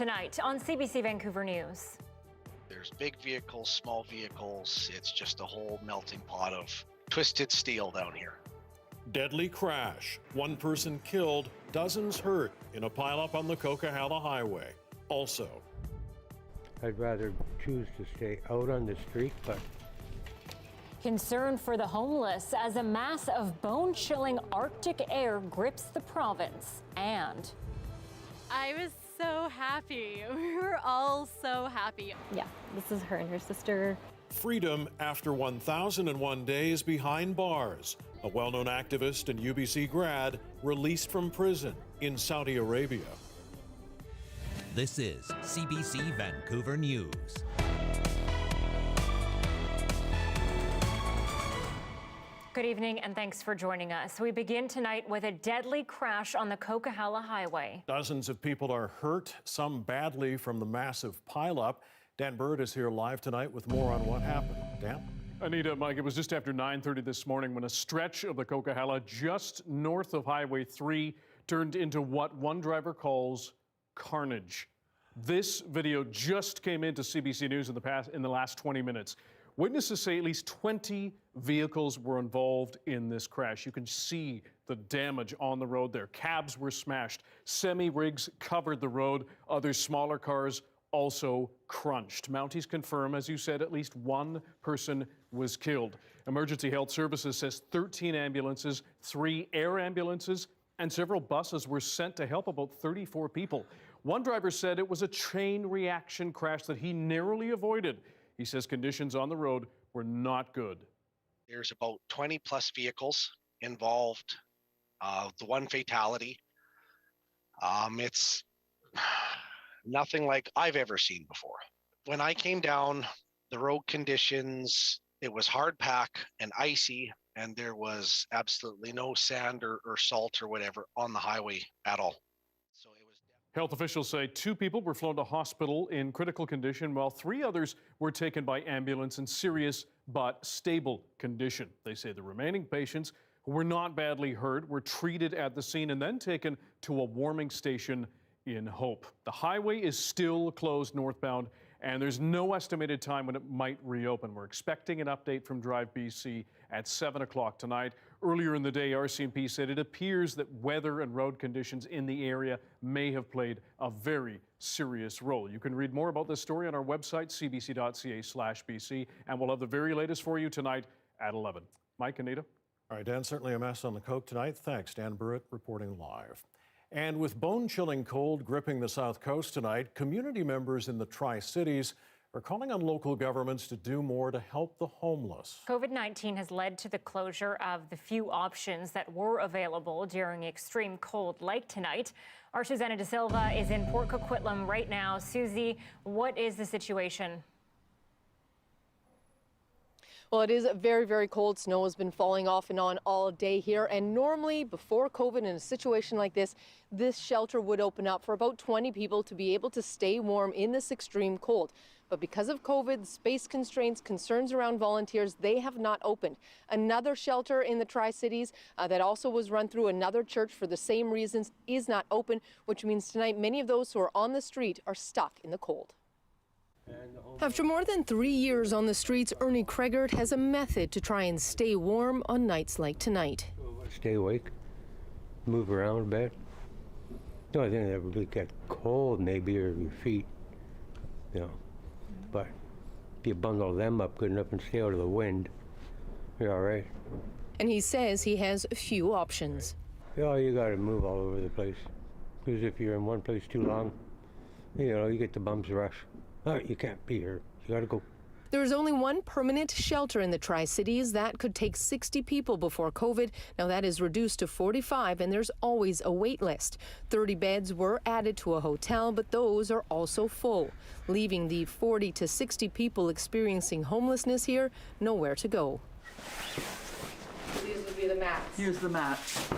tonight on CBC Vancouver News. There's big vehicles, small vehicles. It's just a whole melting pot of twisted steel down here. Deadly crash. One person killed, dozens hurt in a pileup on the Coquihalla Highway. Also, I'd rather choose to stay out on the street, but concern for the homeless as a mass of bone-chilling Arctic air grips the province. And I was so happy. We were all so happy. Yeah, this is her and her sister. freedom after 1,001 days behind bars. A well-known activist and UBC grad released from prison in Saudi Arabia. This is CBC Vancouver News. good evening and thanks for joining us. We begin tonight with a deadly crash on the Coquihalla Highway. Dozens of people are hurt, some badly from the massive pileup. Dan Bird is here live tonight with more on what happened. Dan? Anita, Mike, it was just after 9:30 this morning when a stretch of the Coquihalla just north of Highway 3 turned into what one driver calls carnage. This video just came into CBC News in the last 20 minutes. Witnesses say at least 20 vehicles were involved in this crash. You can see the damage on the road there. Cabs were smashed. Semi-rigs covered the road. Other smaller cars also crunched. Mounties confirm, as you said, at least one person was killed. Emergency Health Services says 13 ambulances, 3 air ambulances, and several buses were sent to help about 34 people. One driver said it was a chain reaction crash that he narrowly avoided. He says conditions on the road were not good. There's about 20 plus vehicles involved. The one fatality. It's nothing like I've ever seen before. When I came down, the road conditions, it was hard pack and icy, and there was absolutely no sand or salt or whatever on the highway at all. So it was. Health officials say 2 people were flown to hospital in critical condition, while 3 others were taken by ambulance in serious but stable condition. They say the remaining patients who were not badly hurt were treated at the scene and then taken to a warming station in Hope. The highway is still closed northbound, and there's no estimated time when it might reopen. We're expecting an update from Drive BC at 7 o'clock tonight. Earlier in the day, RCMP said it appears that weather and road conditions in the area may have played a very serious role. You can read more about this story on our website, cbc.ca/BC, and we'll have the very latest for you tonight at 11. Mike, Anita? All right, Dan, certainly a mess on the Coke tonight. Thanks, Dan Burritt reporting live. And with bone-chilling cold gripping the South Coast tonight, community members in the Tri-Cities are calling on local governments to do more to help the homeless. COVID-19 has led to the closure of the few options that were available during extreme cold like tonight. Our Susanna De Silva is in Port Coquitlam right now. Susie, what is the situation? Well, it is very, very cold. Snow has been falling off and on all day here. And normally, before COVID, in a situation like this shelter would open up for about 20 people to be able to stay warm in this extreme cold. But because of COVID, space constraints, concerns around volunteers, they have not opened. Another shelter in the Tri-Cities that also was run through another church for the same reasons is not open, which means tonight many of those who are on the street are stuck in the cold. After more than 3 years on the streets, Ernie Cregert has a method to try and stay warm on nights like tonight. stay awake, move around a bit. The only thing that would really get cold maybe are your feet, you know. But if you bundle them up good enough and stay out of the wind, you're all right. And he says he has a few options. Yeah, you got to move all over the place. Because if you're in one place too long, you know, you get the bum's rush. Oh, you can't be here. You got to go. There is only one permanent shelter in the Tri-Cities that could take 60 people before COVID. Now that is reduced to 45, and there's always a wait list. 30 beds were added to a hotel, but those are also full, leaving the 40 to 60 people experiencing homelessness here nowhere to go. These would be the mats. Here's the mats.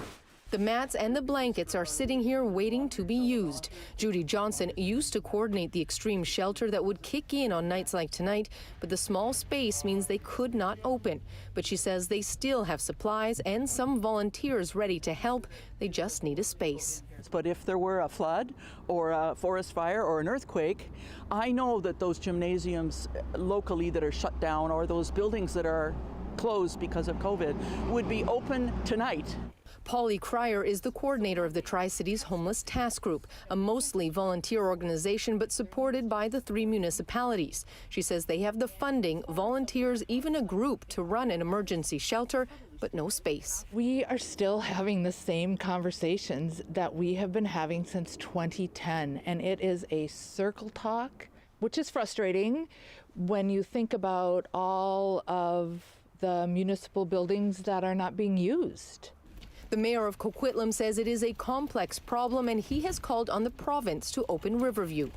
The mats and the blankets are sitting here waiting to be used. Judy Johnson used to coordinate the extreme shelter that would kick in on nights like tonight, but the small space means they could not open. But she says they still have supplies and some volunteers ready to help. They just need a space. But if there were a flood or a forest fire or an earthquake, I know that those gymnasiums locally that are shut down or those buildings that are closed because of COVID would be open tonight. Polly Cryer is the coordinator of the Tri-Cities Homeless Task Group, a mostly volunteer organization but supported by the 3 municipalities. She says they have the funding, volunteers, even a group to run an emergency shelter, but no space. We are still having the same conversations that we have been having since 2010, and it is a circle talk, which is frustrating when you think about all of the municipal buildings that are not being used. The mayor of Coquitlam says it is a complex problem and he has called on the province to open Riverview.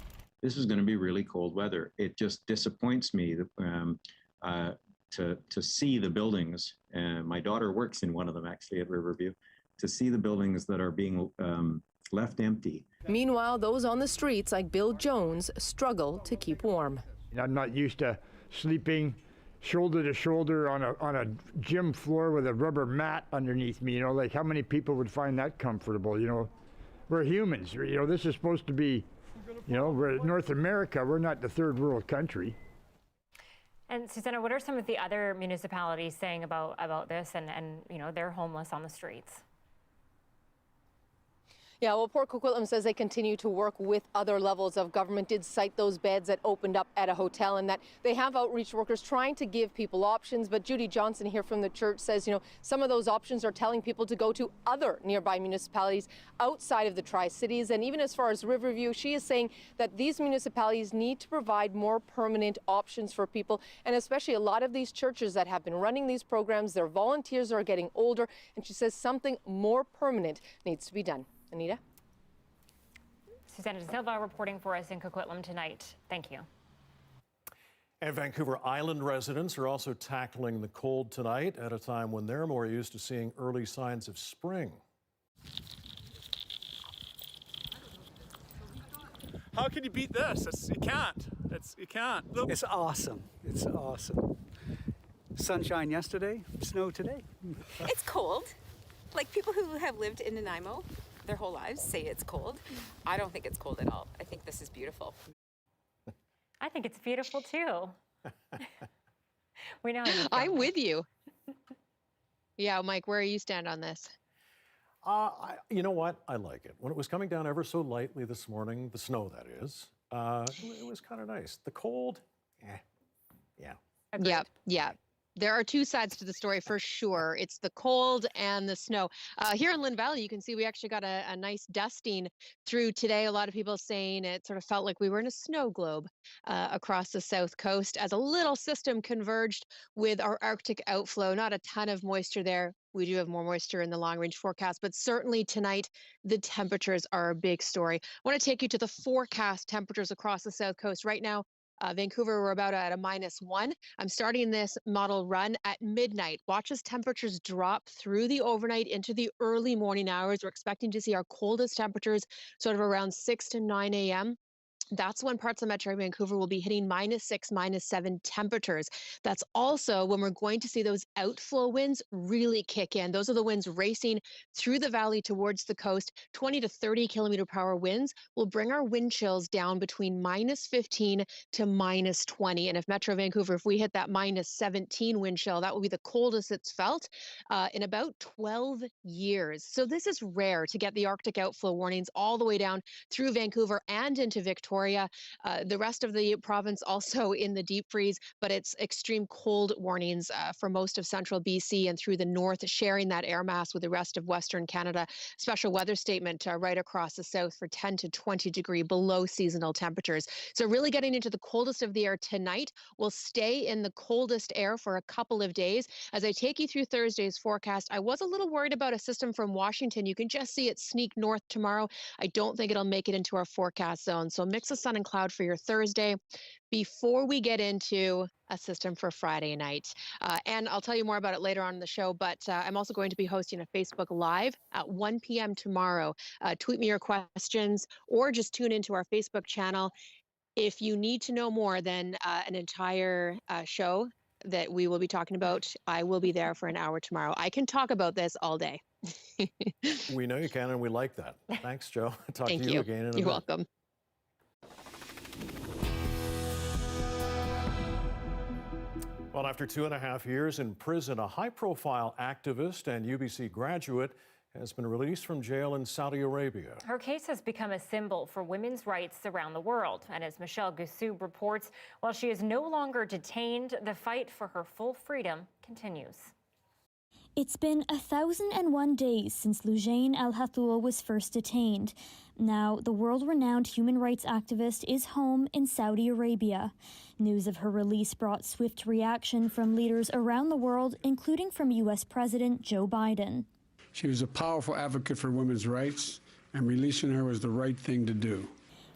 This is going to be really cold weather. It just disappoints me that, to see the buildings. My daughter works in one of them actually at Riverview. To see the buildings that are being left empty. Meanwhile, those on the streets like Bill Jones struggle to keep warm. I'm not used to sleeping shoulder to shoulder on a gym floor with a rubber mat underneath me. You know, like how many people would find that comfortable? You know, we're humans. You know, this is supposed to be, you know, we're North America. We're not the third world country. And Susanna, what are some of the other municipalities saying about this and you know, they're homeless on the streets? Yeah, well, Port Coquitlam says they continue to work with other levels of government, did cite those beds that opened up at a hotel and that they have outreach workers trying to give people options. But Judy Johnson here from the church says, you know, some of those options are telling people to go to other nearby municipalities outside of the Tri-Cities. And even as far as Riverview, she is saying that these municipalities need to provide more permanent options for people. And especially a lot of these churches that have been running these programs, their volunteers are getting older. And she says something more permanent needs to be done. Anita? Johanna Wagstaffe reporting for us in Coquitlam tonight. Thank you. And Vancouver Island residents are also tackling the cold tonight at a time when they're more used to seeing early signs of spring. How can you beat this? You can't. You can't. Look. It's awesome. It's awesome. Sunshine yesterday, snow today. It's cold. Like people who have lived in Nanaimo their whole lives say it's cold. I don't think it's cold at all. I think this is beautiful. I think it's beautiful too. We know. I'm with you. Yeah, Mike, where do you stand on this? You know what? I like it. When it was coming down ever so lightly this morning, the snow that is, it was kind of nice. The cold, yeah. Agreed. Yeah. There are two sides to the story for sure. It's the cold and the snow. Here in Lynn Valley, you can see we actually got a nice dusting through today. A lot of people saying it sort of felt like we were in a snow globe across the south coast as a little system converged with our Arctic outflow. Not a ton of moisture there. We do have more moisture in the long-range forecast, but certainly tonight, the temperatures are a big story. I want to take you to the forecast temperatures across the south coast. Right now, Vancouver, we're about at a -1. I'm starting this model run at midnight. Watch as temperatures drop through the overnight into the early morning hours. We're expecting to see our coldest temperatures sort of around 6 to 9 a.m. That's when parts of Metro Vancouver will be hitting -6, -7 temperatures. That's also when we're going to see those outflow winds really kick in. Those are the winds racing through the valley towards the coast. 20 to 30 kilometer per hour winds will bring our wind chills down between -15 to -20. And if Metro Vancouver, if we hit that -17 wind chill, that will be the coldest it's felt in about 12 years. So this is rare to get the Arctic outflow warnings all the way down through Vancouver and into Victoria. The rest of the province also in the deep freeze, but it's extreme cold warnings for most of central BC and through the north, sharing that air mass with the rest of Western Canada. Special weather statement right across the south for 10 to 20 degree below seasonal temperatures. So really getting into the coldest of the air tonight. We'll stay in the coldest air for a couple of days. As I take you through Thursday's forecast, I was a little worried about a system from Washington. You can just see it sneak north tomorrow. I don't think it'll make it into our forecast zone. So mix of sun and cloud for your Thursday before we get into a system for Friday night. And I'll tell you more about it later on in the show, but I'm also going to be hosting a Facebook Live at 1 p.m. tomorrow. Tweet me your questions or just tune into our Facebook channel. If you need to know more than an entire show that we will be talking about, I will be there for an hour tomorrow. I can talk about this all day. We know you can, and we like that. Thanks, Joe. Talk Thank to you you. again in a You're minute. welcome. Well, after 2.5 years in prison, a high-profile activist and UBC graduate has been released from jail in Saudi Arabia. Her case has become a symbol for women's rights around the world. And as Michelle Gussoub reports, while she is no longer detained, the fight for her full freedom continues. It's been 1,001 days since Loujain Al-Hathoul was first detained. Now, the world-renowned human rights activist is home in Saudi Arabia. News of her release brought swift reaction from leaders around the world, including from U.S. President Joe Biden. She was a powerful advocate for women's rights, and releasing her was the right thing to do.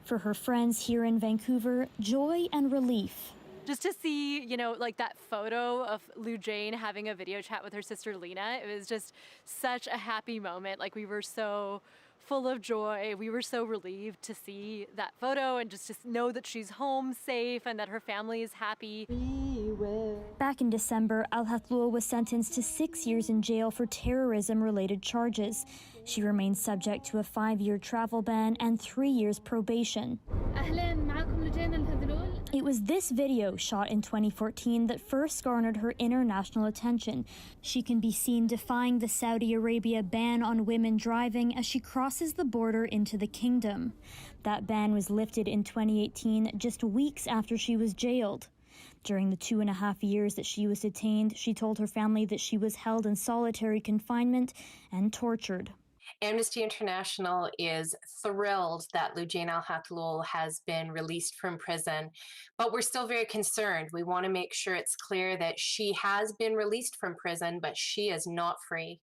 For her friends here in Vancouver, joy and relief. Just to see, you know, like that photo of Loujain having a video chat with her sister Lena, it was just such a happy moment. Like, we were so full of joy. We were so relieved to see that photo and just to know that she's home safe and that her family is happy. Back in December, Al-Hathoul was sentenced to 6 years in jail for terrorism-related charges. She remains subject to a 5-year travel ban and 3 years probation. It was this video, shot in 2014, that first garnered her international attention. She can be seen defying the Saudi Arabia ban on women driving as she crosses the border into the kingdom. That ban was lifted in 2018, just weeks after she was jailed. During the 2.5 years that she was detained, she told her family that she was held in solitary confinement and tortured. Amnesty International is thrilled that Loujain Al-Hathoul has been released from prison, but we're still very concerned. We want to make sure it's clear that she has been released from prison, but she is not free.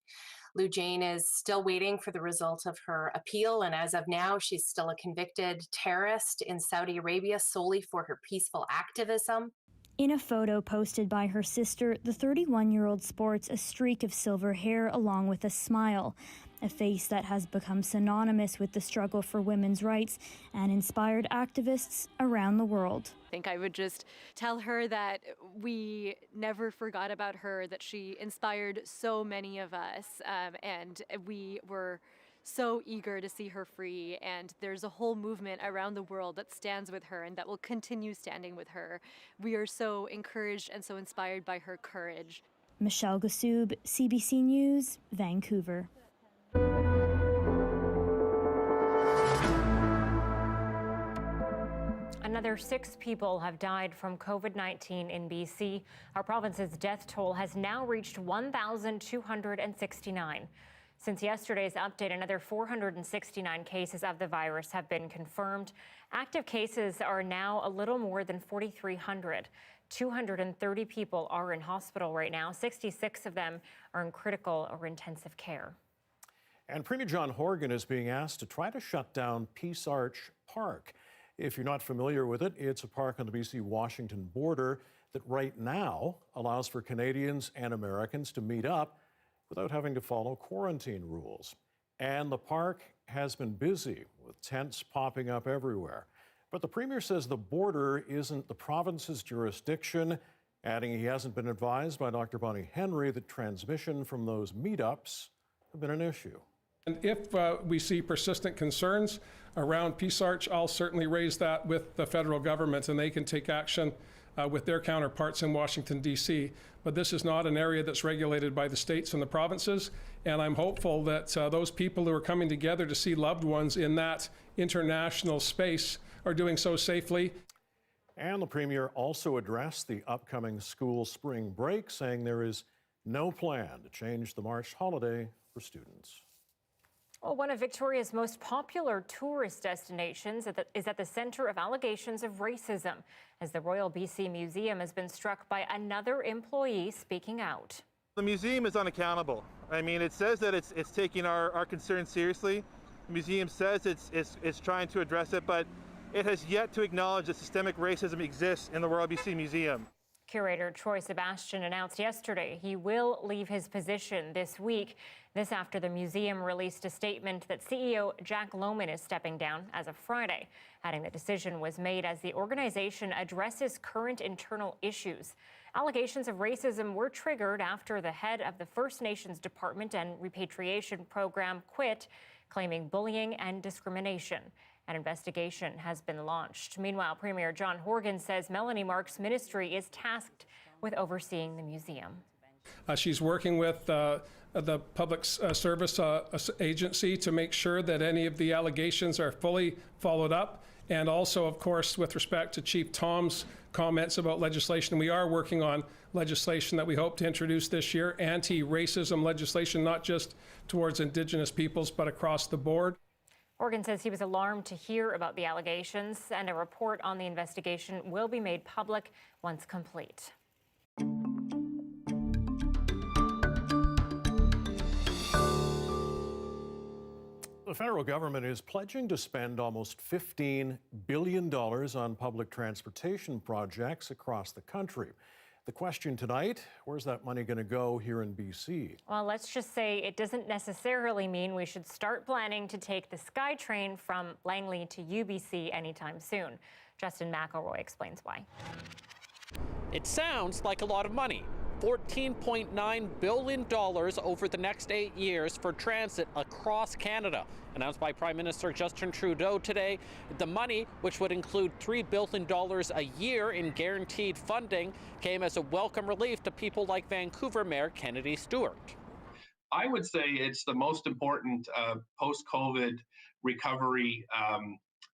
Loujain is still waiting for the result of her appeal, and as of now, she's still a convicted terrorist in Saudi Arabia solely for her peaceful activism. In a photo posted by her sister, the 31-year-old sports a streak of silver hair along with a smile, a face that has become synonymous with the struggle for women's rights and inspired activists around the world. I think I would just tell her that we never forgot about her, that she inspired so many of us, and we were so eager to see her free, and there's a whole movement around the world that stands with her and that will continue standing with her. We are so encouraged and so inspired by her courage. Michelle Gussoub, CBC News, Vancouver. Another 6 people have died from COVID-19 in BC. Our province's death toll has now reached 1,269. Since yesterday's update, another 469 cases of the virus have been confirmed. Active cases are now a little more than 4,300. 230 people are in hospital right now. 66 of them are in critical or intensive care. And Premier John Horgan is being asked to try to shut down Peace Arch Park. If you're not familiar with it, it's a park on the BC-Washington border that right now allows for Canadians and Americans to meet up without having to follow quarantine rules. And the park has been busy with tents popping up everywhere. But the Premier says the border isn't the province's jurisdiction, adding he hasn't been advised by Dr. Bonnie Henry that transmission from those meetups have been an issue. And if we see persistent concerns around Peace Arch, I'll certainly raise that with the federal government, and they can take action with their counterparts in Washington, D.C. But this is not an area that's regulated by the states and the provinces, and I'm hopeful that those people who are coming together to see loved ones in that international space are doing so safely. And the Premier also addressed the upcoming school spring break, saying there is no plan to change the March holiday for students. Well, one of Victoria's most popular tourist destinations is at the center of allegations of racism, as the Royal BC Museum has been struck by another employee speaking out. The museum is unaccountable. I mean, it says that it's taking our concerns seriously. The museum says it's trying to address it, but it has yet to acknowledge that systemic racism exists in the Royal BC Museum. Curator Troy Sebastian announced yesterday he will leave his position this week. This after the museum released a statement that CEO Jack Lohman is stepping down as of Friday, adding the decision was made as the organization addresses current internal issues. Allegations of racism were triggered after the head of the First Nations Department and Repatriation Program quit, claiming bullying and discrimination. An investigation has been launched. Meanwhile, Premier John Horgan says Melanie Mark's ministry is tasked with overseeing the museum. She's working with the Public Service Agency to make sure that any of the allegations are fully followed up. And also, of course, with respect to Chief Tom's comments about legislation, we are working on legislation that we hope to introduce this year, anti-racism legislation, not just towards Indigenous peoples, but across the board. Horgan says he was alarmed to hear about the allegations, and a report on the investigation will be made public once complete. The federal government is pledging to spend almost $15 billion on public transportation projects across the country. The question tonight, where's that money going to go here in BC? Well, let's just say it doesn't necessarily mean we should start planning to take the SKYTRAIN from Langley to UBC anytime soon. Justin McElroy explains why. It sounds like a lot of money. $14.9 billion over the next 8 years for transit across Canada. Announced by Prime Minister Justin Trudeau today, the money, which would include $3 billion a year in guaranteed funding, came as a welcome relief to people like Vancouver Mayor Kennedy Stewart. I would say it's the most important post-COVID recovery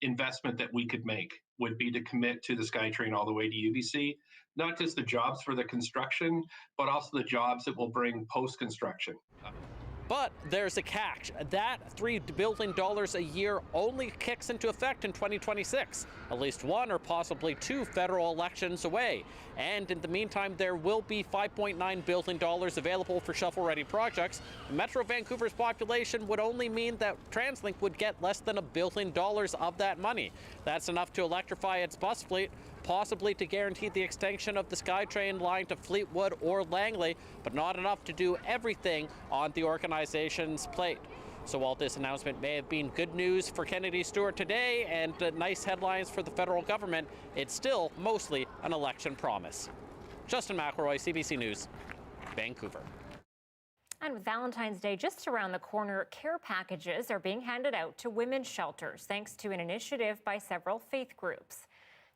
investment that we could make, would be to commit to the SKYTRAIN all the way to UBC. Not just the jobs for the construction, but also the jobs that will bring post-construction. But there's a catch. That $3 billion a year only kicks into effect in 2026, at least one or possibly two federal elections away. And in the meantime, there will be $5.9 billion available for shovel-ready projects. Metro Vancouver's population would only mean that TransLink would get less than $1 billion of that money. That's enough to electrify its bus fleet, possibly to guarantee the extension of the SKYTRAIN line to Fleetwood or Langley, but not enough to do everything on the organization's plate. So while this announcement may have been good news for Kennedy Stewart today and nice headlines for the federal government, it's still mostly an election promise. Justin McElroy, CBC News, Vancouver. And with Valentine's Day just around the corner, care packages are being handed out to women's shelters thanks to an initiative by several faith groups.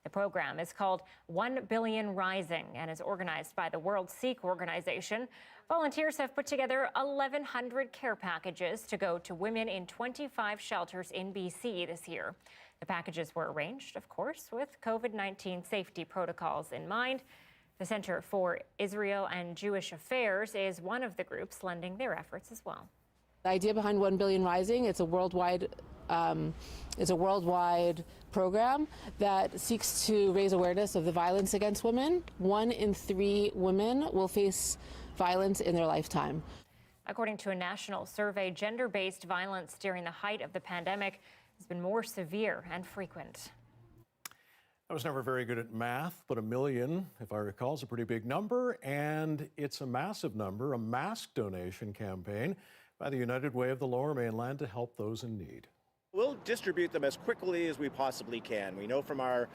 The program is called 1 Billion Rising and is organized by the World Sikh Organization. Volunteers have put together 1,100 care packages to go to women in 25 shelters in BC this year. The packages were arranged, of course, with COVID-19 safety protocols in mind. The Center for Israel and Jewish Affairs is one of the groups lending their efforts as well. The idea behind 1 Billion Rising, it's a worldwide program that seeks to raise awareness of the violence against women. 1 in 3 women will face violence in their lifetime. According to a national survey, gender-based violence during the height of the pandemic has been more severe and frequent. I was never very good at math, but 1 million, if I recall, is a pretty big number, and it's a massive number, a mask donation campaign by the United Way of the Lower Mainland to help those in need. We'll distribute them as quickly as we possibly can. We know from our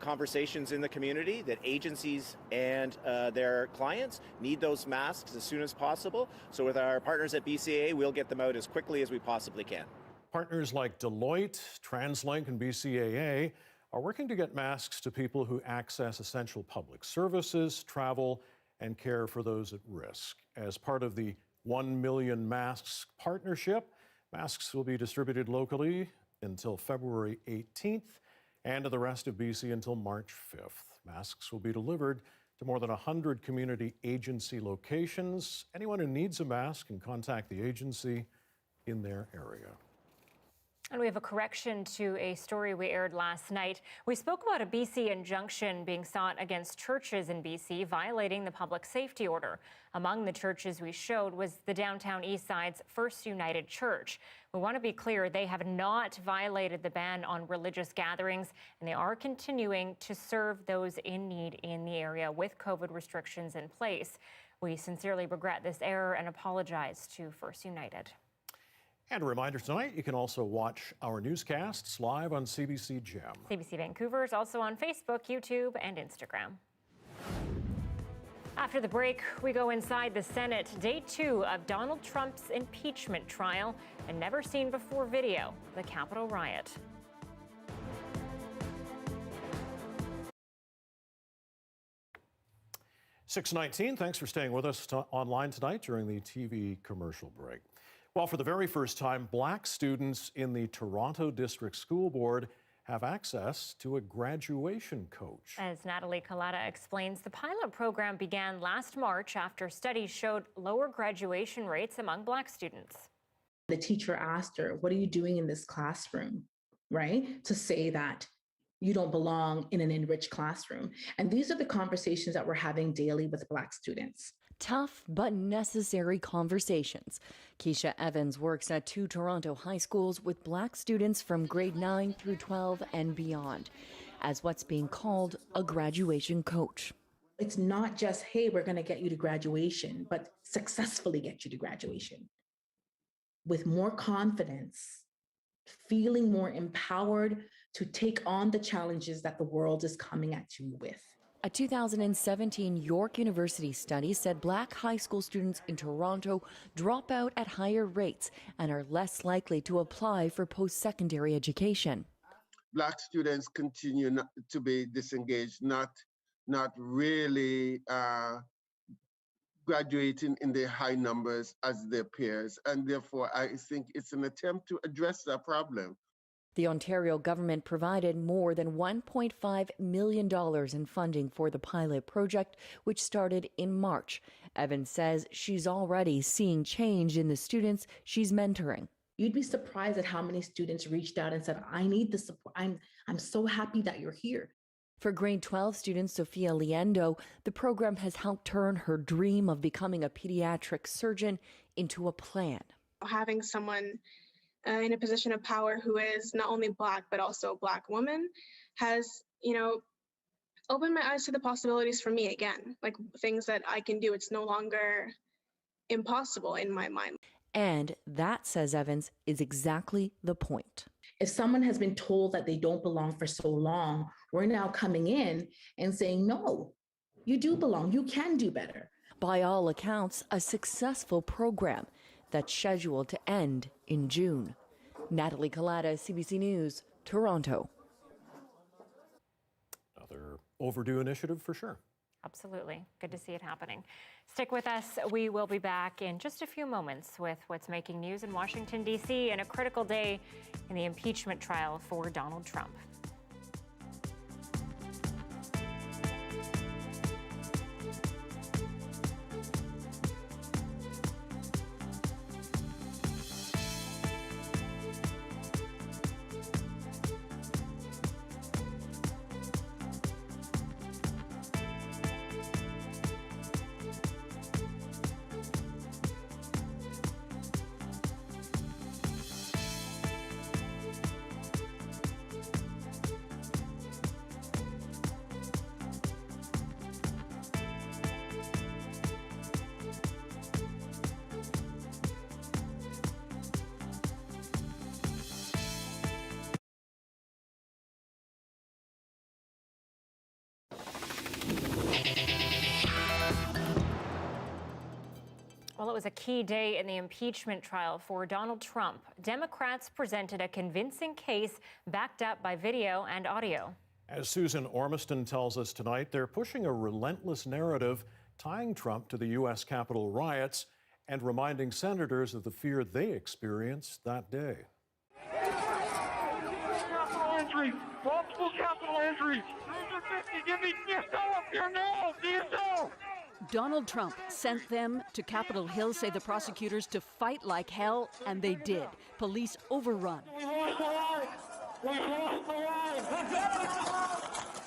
conversations in the community that agencies and their clients need those masks as soon as possible. So with our partners at BCA, we'll get them out as quickly as we possibly can. Partners like Deloitte, TransLink, and BCAA are working to get masks to people who access essential public services, travel, and care for those at risk. As part of the 1 Million Masks partnership, masks will be distributed locally until February 18th and to the rest of BC until March 5th. Masks will be delivered to more than 100 community agency locations. Anyone who needs a mask can contact the agency in their area. And we have a correction to a story we aired last night. We spoke about a BC injunction being sought against churches in BC violating the public safety order. Among the churches we showed was the downtown Eastside's First United Church. We want to be clear, they have not violated the ban on religious gatherings, and they are continuing to serve those in need in the area with COVID restrictions in place. We sincerely regret this error and apologize to First United. And a reminder tonight, you can also watch our newscasts live on CBC Gem. CBC Vancouver is also on Facebook, YouTube, and Instagram. After the break, we go inside the Senate. Day 2 of Donald Trump's impeachment trial, and never seen before video, the Capitol riot. (6:19). Thanks for staying with us online tonight during the TV commercial break. Well, for the very first time, Black students in the Toronto District School Board have access to a graduation coach. As Natalie Collada explains, the pilot program began last March after studies showed lower graduation rates among Black students. The teacher asked her, "What are you doing in this classroom?" Right? To say that you don't belong in an enriched classroom. And these are the conversations that we're having daily with Black students. Tough but necessary conversations. Keisha Evans works at 2 Toronto high schools with Black students from grade 9 through 12 and beyond as what's being called a graduation coach. It's not just, hey, we're going to get you to graduation, but successfully get you to graduation with more confidence, feeling more empowered to take on the challenges that the world is coming at you with. A 2017 York University study said Black high school students in Toronto drop out at higher rates and are less likely to apply for post-secondary education. Black students continue to be disengaged, not really graduating in the high numbers as their peers. And therefore, I think it's an attempt to address that problem. The Ontario government provided more than $1.5 million in funding for the pilot project, which started in March. Evans says she's already seeing change in the students she's mentoring. You'd be surprised at how many students reached out and said, I need the support. I'm so happy that you're here. For grade 12 student Sophia Liendo, the program has helped turn her dream of becoming a pediatric surgeon into a plan. Having someone in a position of power who is not only Black but also a Black woman has, opened my eyes to the possibilities for me again, like things that I can do. It's no longer impossible in my mind. And that, says Evans, is exactly the point. If someone has been told that they don't belong for so long, we're now coming in and saying, no, you do belong. You can do better. By all accounts, a successful program that's scheduled to end in June. Natalie Collada, CBC News, Toronto. Another overdue initiative for sure. Absolutely. Good to see it happening. Stick with us. We will be back in just a few moments with what's making news in Washington, D.C. and a critical day in the impeachment trial for Donald Trump. Well, it was a key day in the impeachment trial for Donald Trump. Democrats presented a convincing case backed up by video and audio. As Susan Ormiston tells us tonight, they're pushing a relentless narrative tying Trump to the U.S. Capitol riots and reminding senators of the fear they experienced that day. Capital entry! Multiple capital entries! 350, give me DSO up here now! DSO! Donald Trump sent them to Capitol Hill, say the prosecutors, to fight like hell, and they did. Police overrun.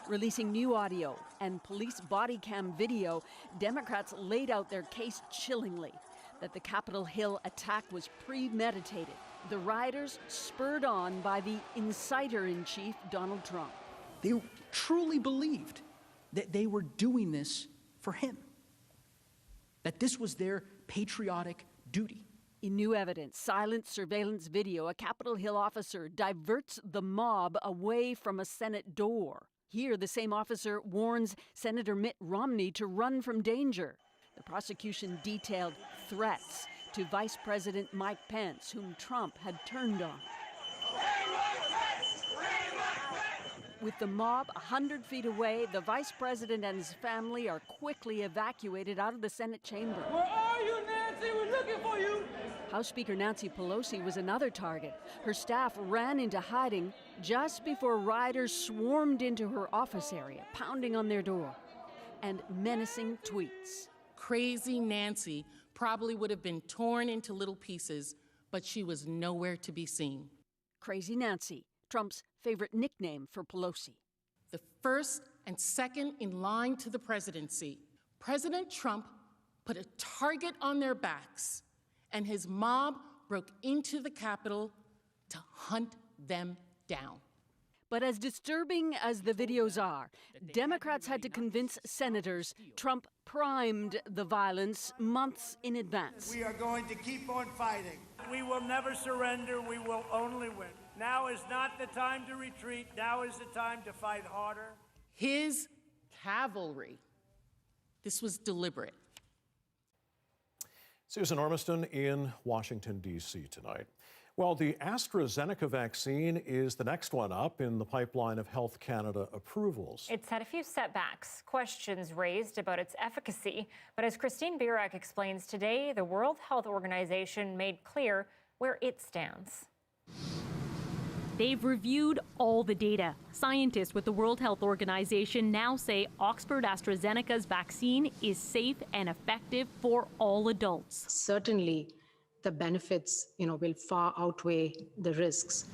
Releasing new audio and police body cam video, Democrats laid out their case chillingly that the Capitol Hill attack was premeditated. The rioters spurred on by the inciter-in-chief, Donald Trump. They truly believed that they were doing this for him. that this was their patriotic duty. In new evidence, silent surveillance video, a Capitol Hill officer diverts the mob away from a Senate door. Here, the same officer warns Senator Mitt Romney to run from danger. The prosecution detailed threats to Vice President Mike Pence, whom Trump had turned on. With the mob 100 feet away, the vice president and his family are quickly evacuated out of the Senate chamber. Where are you, Nancy? We're looking for you. House Speaker Nancy Pelosi was another target. Her staff ran into hiding just before rioters swarmed into her office area, pounding on their door, and menacing tweets. Crazy Nancy probably would have been torn into little pieces, but she was nowhere to be seen. Crazy Nancy, Trump's favorite nickname for Pelosi. The first and second in line to the presidency, President Trump put a target on their backs, and his mob broke into the Capitol to hunt them down. But as disturbing as the videos are, Democrats had to convince senators Trump primed the violence months in advance. We are going to keep on fighting. We will never surrender. We will only win. Now is not the time to retreat. Now is the time to fight harder. His cavalry. This was deliberate. Susan Ormiston in Washington, D.C. tonight. Well, the AstraZeneca vaccine is the next one up in the pipeline of Health Canada approvals. It's had a few setbacks, questions raised about its efficacy. But as Christine Birak explains today, the World Health Organization made clear where it stands. They've reviewed all the data. Scientists with the World Health Organization now say Oxford AstraZeneca's vaccine is safe and effective for all adults. Certainly, the benefits, will far outweigh the risks.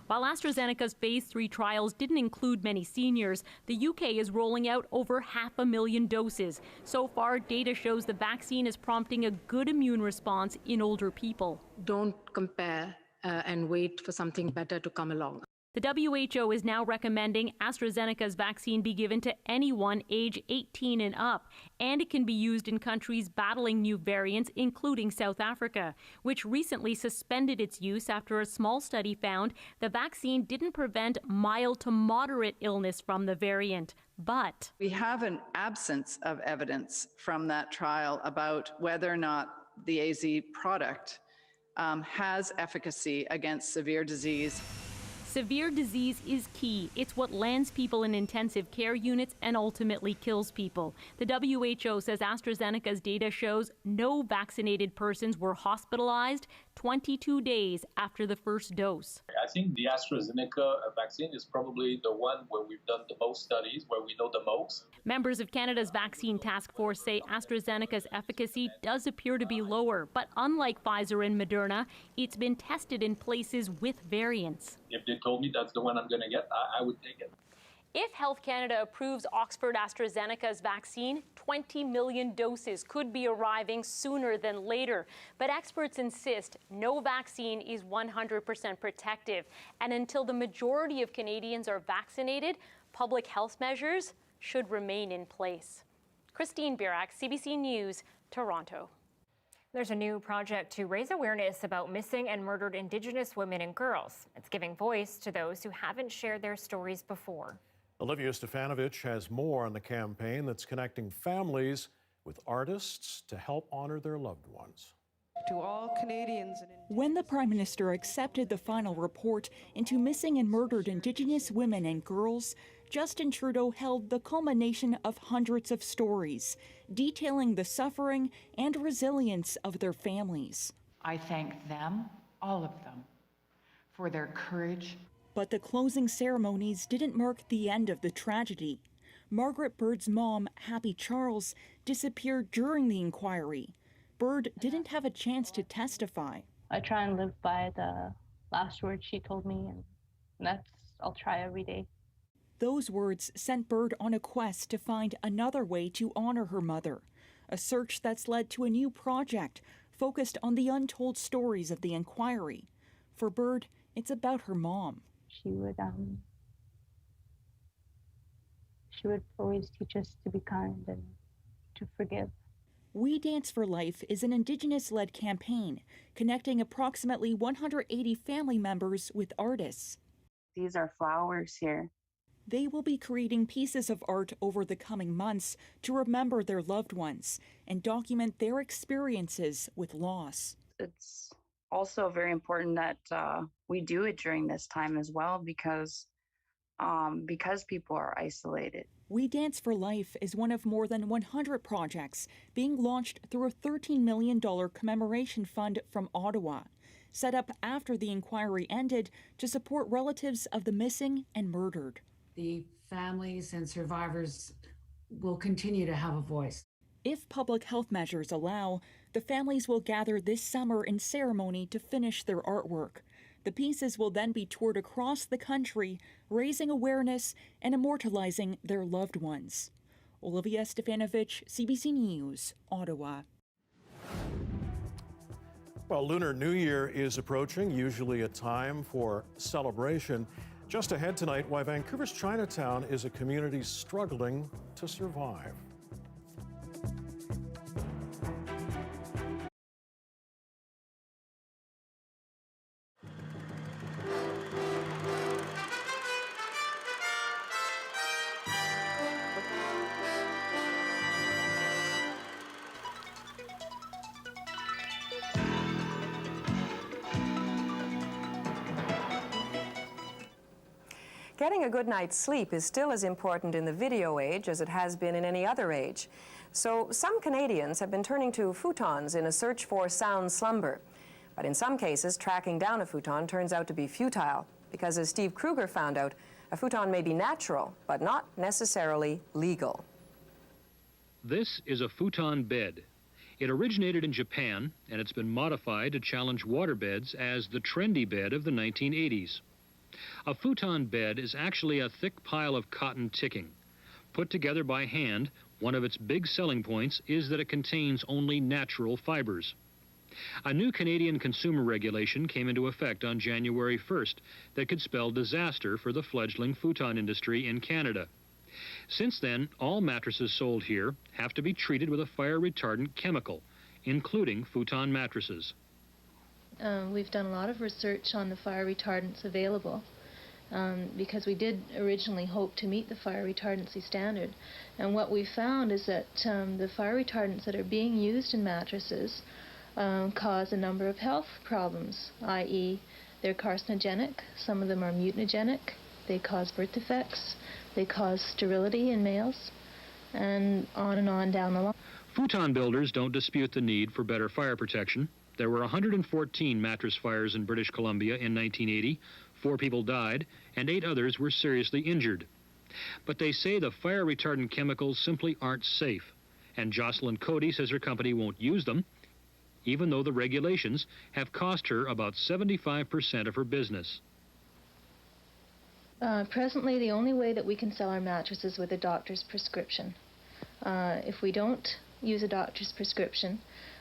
While AstraZeneca's phase 3 trials didn't include many seniors, the UK is rolling out over 500,000 doses. So far, data shows the vaccine is prompting a good immune response in older people. Don't compare and wait for something better to come along. The WHO is now recommending AstraZeneca's vaccine be given to anyone age 18 and up, and it can be used in countries battling new variants, including South Africa, which recently suspended its use after a small study found the vaccine didn't prevent mild to moderate illness from the variant. But we have an absence of evidence from that trial about whether or not the AZ product has efficacy against severe disease. Severe disease is key. It's what lands people in intensive care units and ultimately kills people. The WHO says AstraZeneca's data shows no vaccinated persons were hospitalized 22 days after the first dose. I think the AstraZeneca vaccine is probably the one where we've done the most studies, where we know the most. Members of Canada's vaccine task force say AstraZeneca's efficacy does appear to be lower, but unlike Pfizer and Moderna, it's been tested in places with variants. If they told me that's the one I'm going to get, I would take it. If Health Canada approves Oxford AstraZeneca's vaccine, 20 million doses could be arriving sooner than later. But experts insist no vaccine is 100% protective. And until the majority of Canadians are vaccinated, public health measures should remain in place. Christine Birak, CBC News, Toronto. There's a new project to raise awareness about missing and murdered Indigenous women and girls. It's giving voice to those who haven't shared their stories before. Olivia Stefanovich has more on the campaign that's connecting families with artists to help honor their loved ones. To all Canadians. When the Prime Minister accepted the final report into missing and murdered Indigenous women and girls, Justin Trudeau held the culmination of hundreds of stories, detailing the suffering and resilience of their families. I thank them, all of them, for their courage. But the closing ceremonies didn't mark the end of the tragedy. Margaret Bird's mom, Happy Charles, disappeared during the inquiry. Bird didn't have a chance to testify. I try and live by the last words she told me, and I'll try every day. Those words sent Bird on a quest to find another way to honor her mother, a search that's led to a new project focused on the untold stories of the inquiry. For Bird, it's about her mom. She would always teach us to be kind and to forgive. We Dance for Life is an Indigenous-led campaign connecting approximately 180 family members with artists. These are flowers here. They will be creating pieces of art over the coming months to remember their loved ones and document their experiences with loss. It's also very important that we do it during this time as well because people are isolated. We Dance for Life is one of more than 100 projects being launched through a $13 million commemoration fund from Ottawa, set up after the inquiry ended to support relatives of the missing and murdered. The families and survivors will continue to have a voice. If public health measures allow, the families will gather this summer in ceremony to finish their artwork. The pieces will then be toured across the country, raising awareness and immortalizing their loved ones. Olivia Stefanovich, CBC News, Ottawa. Well, Lunar New Year is approaching, usually a time for celebration. Just ahead tonight, why Vancouver's Chinatown is a community struggling to survive. Getting a good night's sleep is still as important in the video age as it has been in any other age. So some Canadians have been turning to futons in a search for sound slumber. But in some cases, tracking down a futon turns out to be futile, because as Steve Kruger found out, a futon may be natural, but not necessarily legal. This is a futon bed. It originated in Japan, and it's been modified to challenge waterbeds as the trendy bed of the 1980s. A futon bed is actually a thick pile of cotton ticking. Put together by hand, one of its big selling points is that it contains only natural fibers. A new Canadian consumer regulation came into effect on January 1st that could spell disaster for the fledgling futon industry in Canada. Since then, all mattresses sold here have to be treated with a fire-retardant chemical, including futon mattresses. We've done a lot of research on the fire retardants available because we did originally hope to meet the fire retardancy standard. And what we found is that the fire retardants that are being used in mattresses cause a number of health problems, i.e. they're carcinogenic, some of them are mutagenic, they cause birth defects, they cause sterility in males, and on down the line. Futon builders don't dispute the need for better fire protection. There were 114 mattress fires in British Columbia in 1980. 4 people died, and 8 others were seriously injured. But they say the fire retardant chemicals simply aren't safe, and Jocelyn Cody says her company won't use them, even though the regulations have cost her about 75% of her business. Presently, the only way that we can sell our mattresses is with a doctor's prescription. If we don't use a doctor's prescription,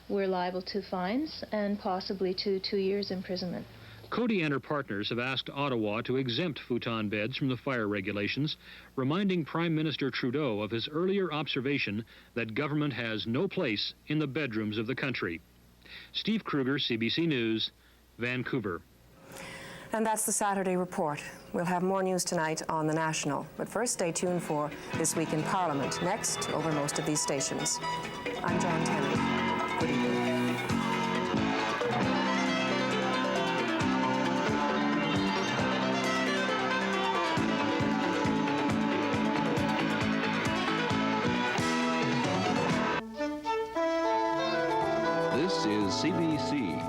we're liable to fines and possibly to 2 years imprisonment. Cody and her partners have asked Ottawa to exempt futon beds from the fire regulations, reminding Prime Minister Trudeau of his earlier observation that government has no place in the bedrooms of the country. Steve Kruger, CBC News, Vancouver. And that's the Saturday Report. We'll have more news tonight on The National. But first, stay tuned for This Week in Parliament, next over most of these stations. I'm Jan Tennant. Good evening. This is CBC.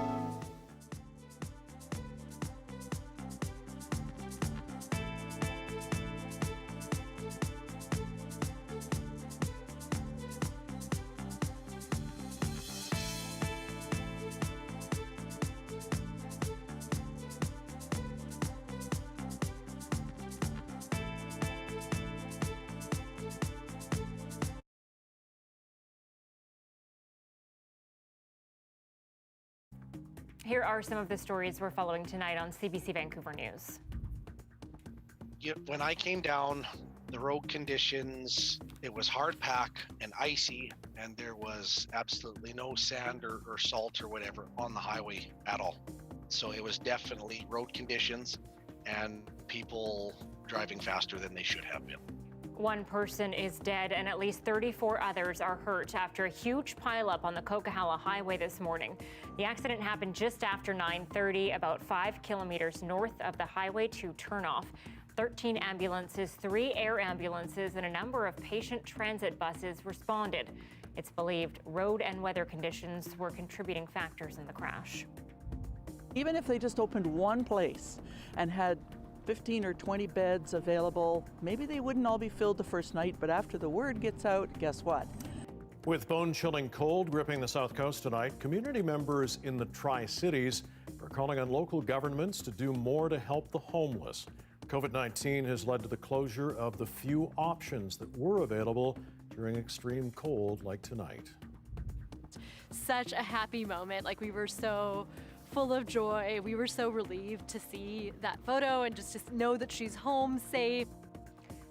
Here are some of the stories we're following tonight on CBC Vancouver News. When I came down The road conditions, it was hard pack and icy, and there was absolutely no sand or salt or whatever on the highway at all. So it was definitely road conditions and people driving faster than they should have been. One person is dead and at least 34 others are hurt after a huge pileup on the Coquihalla Highway this morning. The accident happened just after 9:30, about 5 kilometers north of the Highway 2 turnoff. 13 ambulances, 3 air ambulances, and a number of patient transit buses responded. It's believed road and weather conditions were contributing factors in the crash. Even if they just opened one place and had 15 or 20 beds available, maybe they wouldn't all be filled the first night, but after the word gets out, guess what? With bone-chilling cold gripping the South Coast tonight, community members in the Tri-Cities are calling on local governments to do more to help the homeless. COVID-19 has led to the closure of the few options that were available during extreme cold like tonight. Such a happy moment. Like, we were so full of joy. We were so relieved to see that photo and just to know that she's home safe.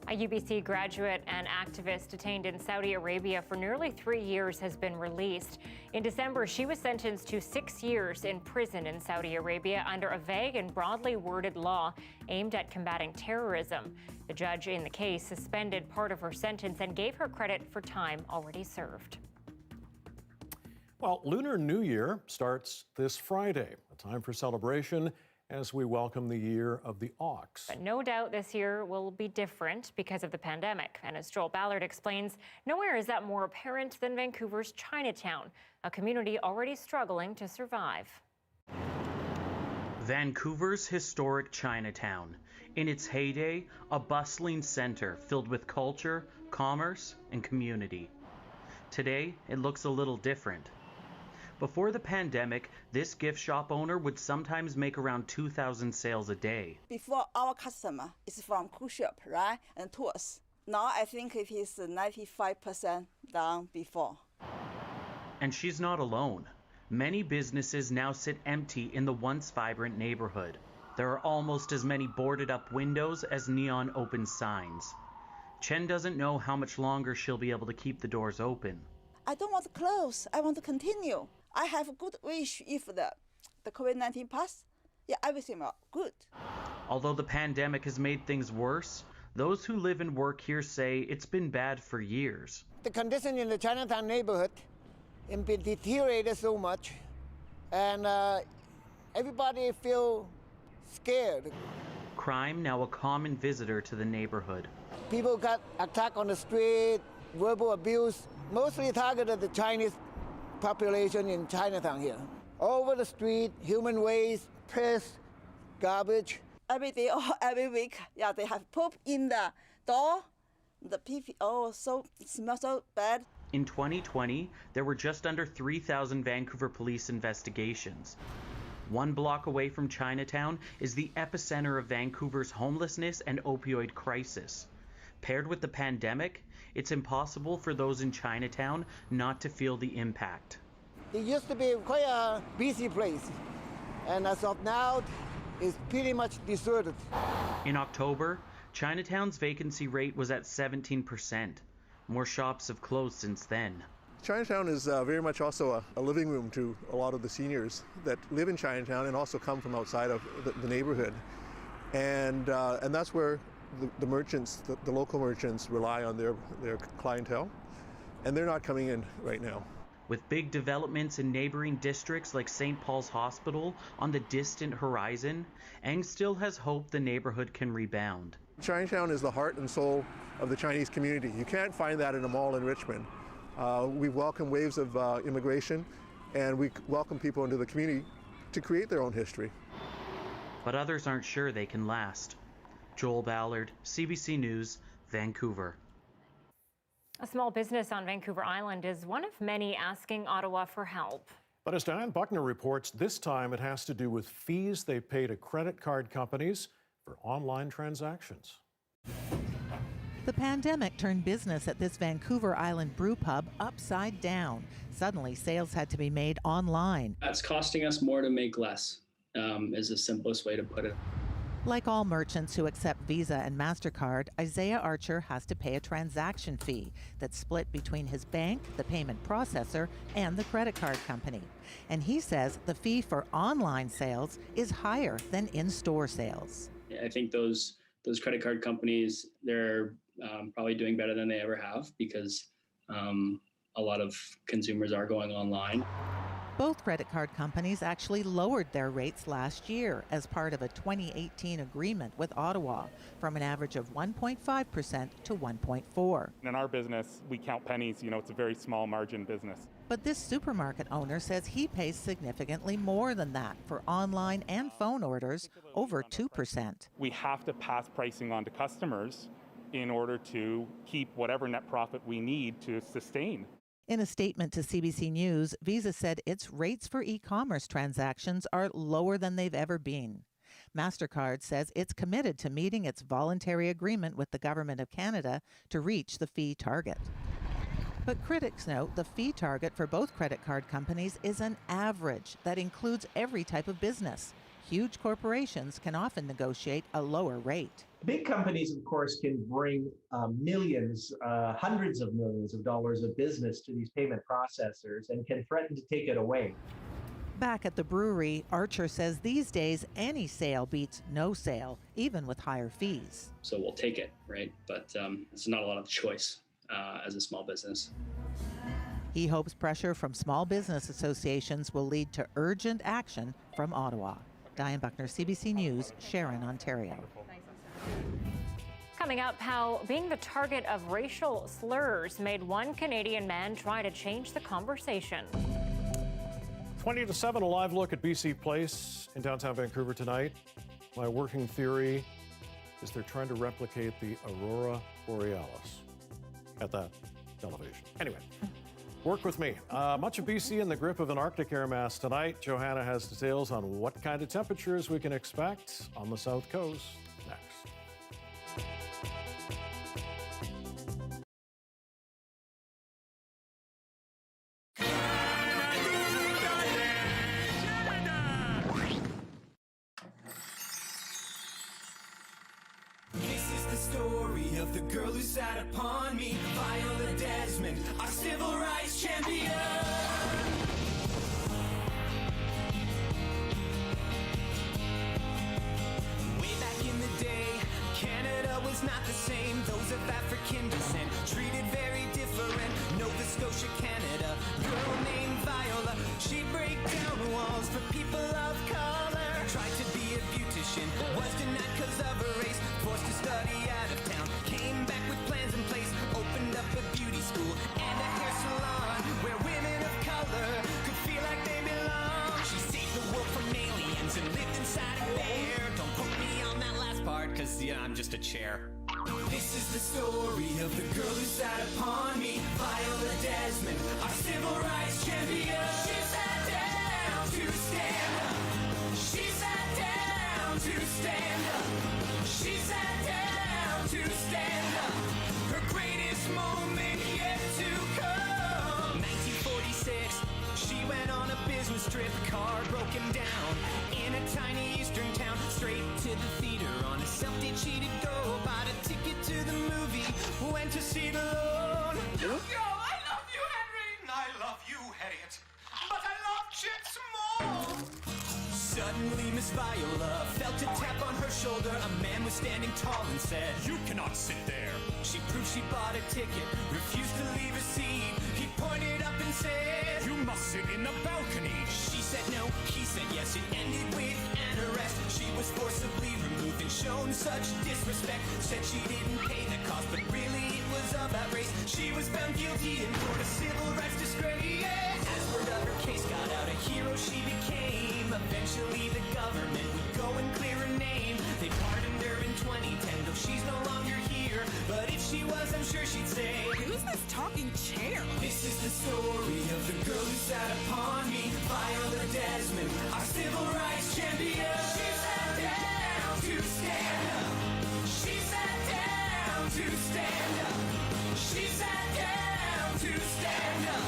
A UBC graduate and activist detained in Saudi Arabia for nearly 3 years has been released. In December, she was sentenced to 6 years in prison in Saudi Arabia under a vague and broadly worded law aimed at combating terrorism. The judge in the case suspended part of her sentence and gave her credit for time already served. Well, Lunar New Year starts this Friday, a time for celebration as we welcome the year of the ox. But no doubt this year will be different because of the pandemic. And as Joel Ballard explains, nowhere is that more apparent than Vancouver's Chinatown, a community already struggling to survive. Vancouver's historic Chinatown. In its heyday, a bustling center filled with culture, commerce, and community. Today, it looks a little different. Before the pandemic, this gift shop owner would sometimes make around 2,000 sales a day. Before, our customer is from cruise ship, right, and tours. Now I think it is 95% down before. And she's not alone. Many businesses now sit empty in the once vibrant neighborhood. There are almost as many boarded up windows as neon open signs. Chen doesn't know how much longer she'll be able to keep the doors open. I don't want to close. I want to continue. I have a good wish if the COVID-19 pass. Yeah, everything will good. Although the pandemic has made things worse, those who live and work here say it's been bad for years. The condition in the Chinatown neighborhood has been deteriorated so much, and everybody feel scared. Crime now a common visitor to the neighborhood. People got attacked on the street, verbal abuse, mostly targeted the Chinese population in Chinatown here. All over the street, human waste, piss, garbage. Every day or every week, yeah, they have poop in the door. The pee, it smells so bad. In 2020, there were just under 3,000 Vancouver police investigations. 1 block away from Chinatown is the epicenter of Vancouver's homelessness and opioid crisis. Paired with the pandemic, it's impossible for those in Chinatown not to feel the impact. It used to be quite a busy place, and as of now, it's pretty much deserted. In October, Chinatown's vacancy rate was at 17%. More shops have closed since then. Chinatown is very much also a living room to a lot of the seniors that live in Chinatown and also come from outside of the neighborhood. And that's where the merchants, the local merchants, rely on their clientele, and they're not coming in right now. With big developments in neighboring districts like St. Paul's Hospital on the distant horizon, Eng still has hope the neighborhood can rebound. Chinatown is the heart and soul of the Chinese community. You can't find that in a mall in Richmond. We welcome waves of immigration, and we welcome people into the community to create their own history. But others aren't sure they can last. Joel Ballard, CBC News, Vancouver. A small business on Vancouver Island is one of many asking Ottawa for help. But as Diane Buckner reports, this time it has to do with fees they pay to credit card companies for online transactions. The pandemic turned business at this Vancouver Island brew pub upside down. Suddenly, sales had to be made online. It's costing us more to make less, is the simplest way to put it. Like all merchants who accept Visa and MasterCard, Isaiah Archer has to pay a transaction fee that's split between his bank, the payment processor, and the credit card company. And he says the fee for online sales is higher than in-store sales. I think those credit card companies, they're probably doing better than they ever have because a lot of consumers are going online. Both credit card companies actually lowered their rates last year as part of a 2018 agreement with Ottawa from an average of 1.5% to 1.4%. In our business, we count pennies. It's a very small margin business. But this supermarket owner says he pays significantly more than that for online and phone orders, over 2%. We have to pass pricing on to customers in order to keep whatever net profit we need to sustain. In a statement to CBC News, Visa said its rates for e-commerce transactions are lower than they've ever been. MasterCard says it's committed to meeting its voluntary agreement with the Government of Canada to reach the fee target. But critics note the fee target for both credit card companies is an average that includes every type of business. Huge corporations can often negotiate a lower rate. Big companies, of course, can bring millions, hundreds of millions of dollars of business to these payment processors and can threaten to take it away. Back at the brewery, Archer says these days any sale beats no sale, even with higher fees. So we'll take it, right? But it's not a lot of choice as a small business. He hopes pressure from small business associations will lead to urgent action from Ottawa. Diane Buckner, CBC News, Sharon, Ontario. Coming up, how being the target of racial slurs made one Canadian man try to change the conversation. 20 to 7, a live look at BC Place in downtown Vancouver tonight. My working theory is they're trying to replicate the Aurora Borealis at that elevation. Anyway, work with me. Much of BC in the grip of an Arctic air mass tonight. Johanna has details on what kind of temperatures we can expect on the South Coast next. Story of the girl who sat upon me, Viola Desmond, our civil rights champion. Way back in the day, Canada was not the same. Those of African descent treated very different. Nova Scotia, Canada, girl named Viola. She'd break down walls for people of color. Tried to be a beautician, was denied because of her race. Forced to study out of town, came back with plans in place. Opened up a beauty school and a hair salon where women of color could feel like they belong. She saved the world from aliens and lived inside a bear. Don't quote me on that last part, cause I'm just a chair. This is the story of the girl who sat upon me, Viola Desmond, our civil rights champion. She sat down to stand up. She sat down to stand up. She sat down to stand up. Her greatest moment yet to come. 1946, she went on a business trip, car broken down in a tiny eastern town. Straight to the theater on a self-date she to go. Bought a ticket to the movie, went to see it alone. Yo, I love you, Henry. I love you, Harriet. But I love Chits more. Suddenly, Miss Viola felt a tap on her shoulder. A man was standing tall and said, "You cannot sit there." She proved she bought a ticket, refused to leave her seat. He pointed up and said, "You must sit in the balcony." She said no, he said yes. It ended with an arrest. She was forcibly removed and shown such disrespect. Said she didn't pay the cost, but really it was about race. She was found guilty in court of civil rights disgrace. As word of her case got out, a hero she became. Eventually the government would go and clear her name. They pardoned her in 2010, though she's no longer here. But if she was, I'm sure she'd say, "Who's this talking chair?" This is the story of the girl who sat upon me, Viola Desmond, our civil rights champion. She sat down to stand up. She sat down to stand up. She sat down to stand up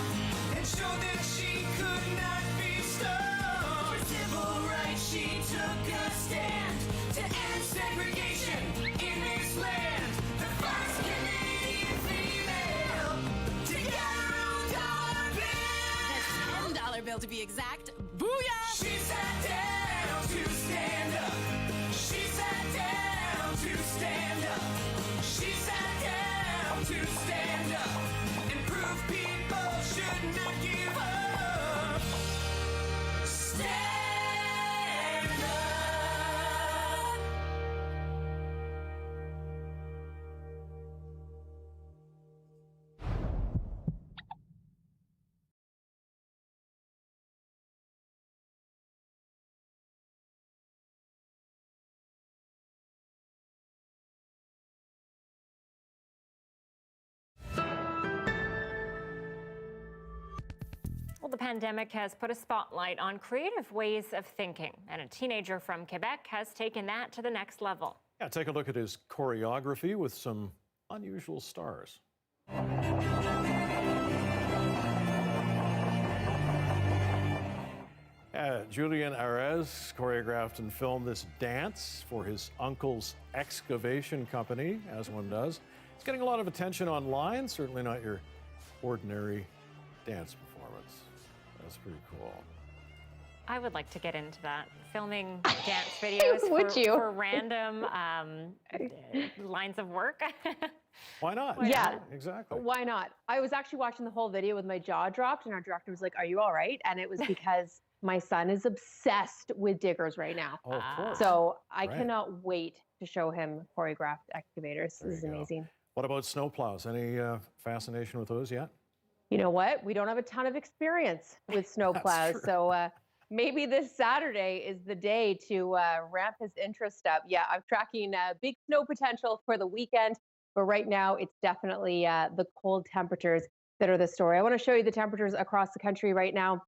and showed that she could not be stopped. For civil rights, she took a stand to end segregation in this land. The first Canadian female to get a $1 bill. The $10 bill to be exact. Booyah! She sat down to stand up. She sat down to stand up. She sat down to stand up and prove people should not give up. Stand up. Well, the pandemic has put a spotlight on creative ways of thinking, and a teenager from Quebec has taken that to the next level. Yeah, take a look at his choreography with some unusual stars. Julien Arez choreographed and filmed this dance for his uncle's excavation company, as one does. It's getting a lot of attention online, certainly not your ordinary dance performance. That's pretty cool. I would like to get into that, filming dance videos for random lines of work. Why not? Yeah, exactly. Why not? I was actually watching the whole video with my jaw dropped, and our director was like, "Are you all right?" And it was because my son is obsessed with diggers right now. Oh, of course. So I cannot wait to show him choreographed excavators. This is amazing. What about snowplows? Any fascination with those yet? You know what? We don't have a ton of experience with snowplows, so maybe this Saturday is the day to ramp his interest up. Yeah, I'm tracking big snow potential for the weekend, but right now it's definitely the cold temperatures that are the story. I want to show you the temperatures across the country right now.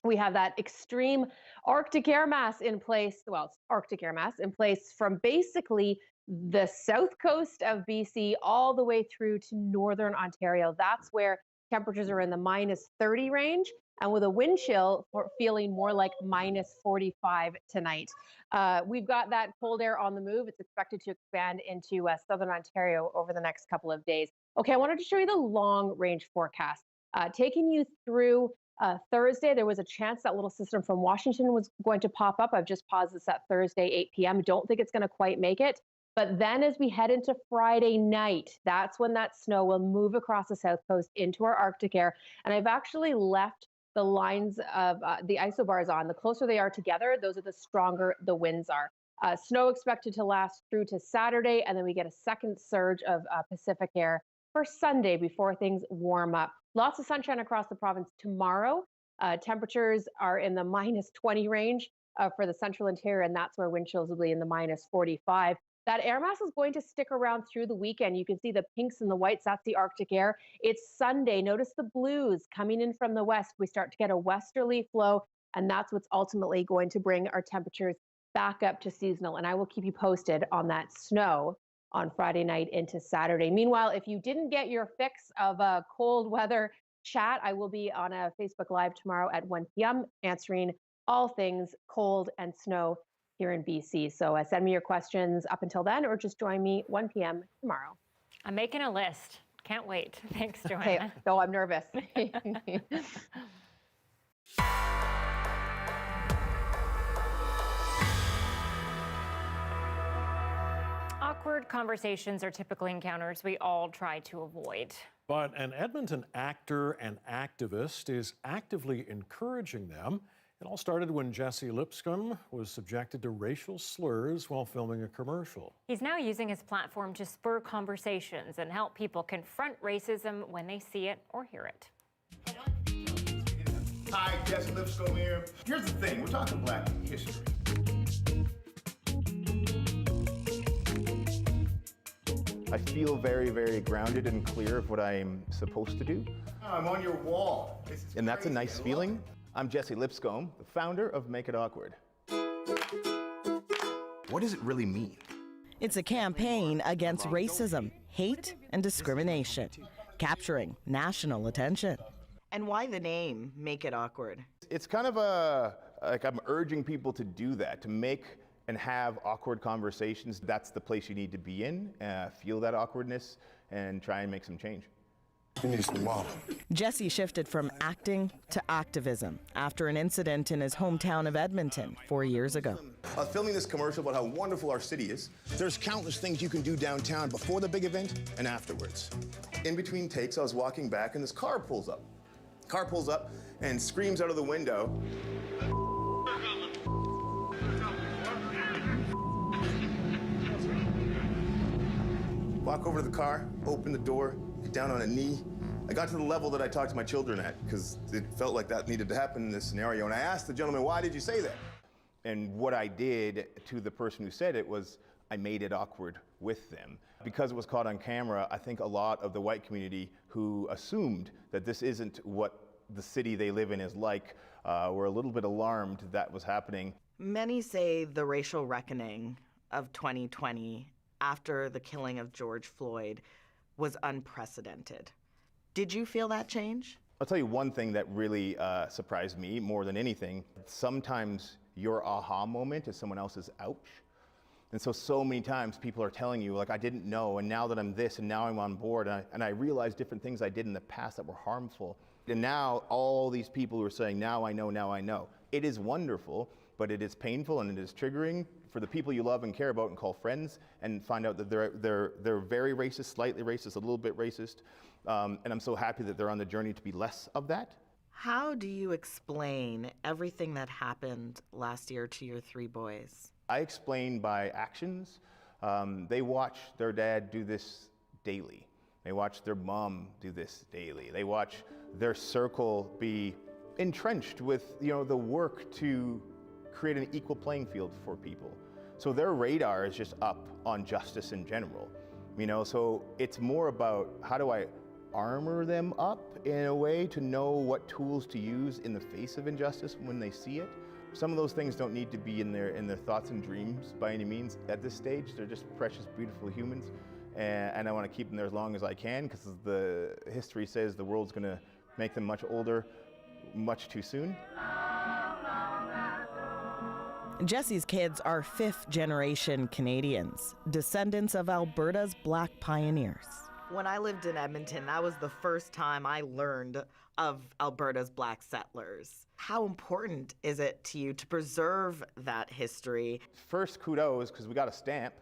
We have that extreme Arctic air mass in place, Arctic air mass in place from basically the south coast of BC all the way through to northern Ontario. That's where temperatures are in the -30 range, and with a wind chill feeling more like -45 tonight. We've got that cold air on the move. It's expected to expand into southern Ontario over the next couple of days. Okay, I wanted to show you the long range forecast. Taking you through Thursday, there was a chance that little system from Washington was going to pop up. I've just paused this at Thursday, 8 p.m. Don't think it's going to quite make it. But then as we head into Friday night, that's when that snow will move across the south coast into our Arctic air. And I've actually left the lines of the isobars on. The closer they are together, those are the stronger the winds are. Snow expected to last through to Saturday, and then we get a second surge of Pacific air for Sunday before things warm up. Lots of sunshine across the province tomorrow. Temperatures are in the -20 range for the central interior, and that's where wind chills will be in the -45. That air mass is going to stick around through the weekend. You can see the pinks and the whites. That's the Arctic air. It's Sunday. Notice the blues coming in from the west. We start to get a westerly flow, and that's what's ultimately going to bring our temperatures back up to seasonal. And I will keep you posted on that snow on Friday night into Saturday. Meanwhile, if you didn't get your fix of cold weather chat, I will be on a Facebook Live tomorrow at 1 p.m. answering all things cold and snow here in BC. So send me your questions up until then, or just join me 1 p.m. tomorrow. I'm making a list. Can't wait. Thanks, Johanna. Okay, so I'm nervous. Awkward conversations are typically encounters we all try to avoid. But an Edmonton actor and activist is actively encouraging them. It all started when Jesse Lipscomb was subjected to racial slurs while filming a commercial. He's now using his platform to spur conversations and help people confront racism when they see it or hear it. Hi, Jesse Lipscomb here. Here's the thing, we're talking Black history. I feel very, very grounded and clear of what I'm supposed to do. I'm on your wall. And that's a nice feeling. I'm Jesse Lipscomb, the founder of Make It Awkward. What does it really mean? It's a campaign against racism, hate, and discrimination, capturing national attention. And why the name, Make It Awkward? It's kind of like I'm urging people to do that, to make and have awkward conversations, that's the place you need to be in, feel that awkwardness, and try and make some change. Jesse shifted from acting to activism after an incident in his hometown of Edmonton 4 years ago. I was filming this commercial about how wonderful our city is. There's countless things you can do downtown before the big event and afterwards. In between takes, I was walking back and this car pulls up. Car pulls up and screams out of the window. Walk over to the car, open the door, get down on a knee. I got to the level that I talked to my children at because it felt like that needed to happen in this scenario. And I asked the gentleman, why did you say that? And what I did to the person who said it was I made it awkward with them. Because it was caught on camera, I think a lot of the white community who assumed that this isn't what the city they live in is like were a little bit alarmed that was happening. Many say the racial reckoning of 2020 after the killing of George Floyd was unprecedented. Did you feel that change? I'll tell you one thing that really surprised me more than anything. Sometimes your aha moment is someone else's ouch. And so many times people are telling you, like, I didn't know, and now that I'm this, and now I'm on board, and I realize different things I did in the past that were harmful. And now all these people who are saying, now I know, now I know. It is wonderful, but it is painful and it is triggering for the people you love and care about and call friends, and find out that they're very racist, slightly racist, a little bit racist. And I'm so happy that they're on the journey to be less of that. How do you explain everything that happened last year to your 3 boys? I explain by actions. They watch their dad do this daily. They watch their mom do this daily. They watch their circle be entrenched with, the work to create an equal playing field for people. So their radar is just up on justice in general. So it's more about how do I armor them up in a way to know what tools to use in the face of injustice when they see it. Some of those things don't need to be in their thoughts and dreams by any means at this stage. They're just precious, beautiful humans, and I want to keep them there as long as I can, because the history says the world's going to make them much older, much too soon. Jesse's kids are 5th-generation Canadians, descendants of Alberta's Black pioneers. When I lived in Edmonton, that was the first time I learned of Alberta's Black settlers. How important is it to you to preserve that history? First, kudos, because we got a stamp.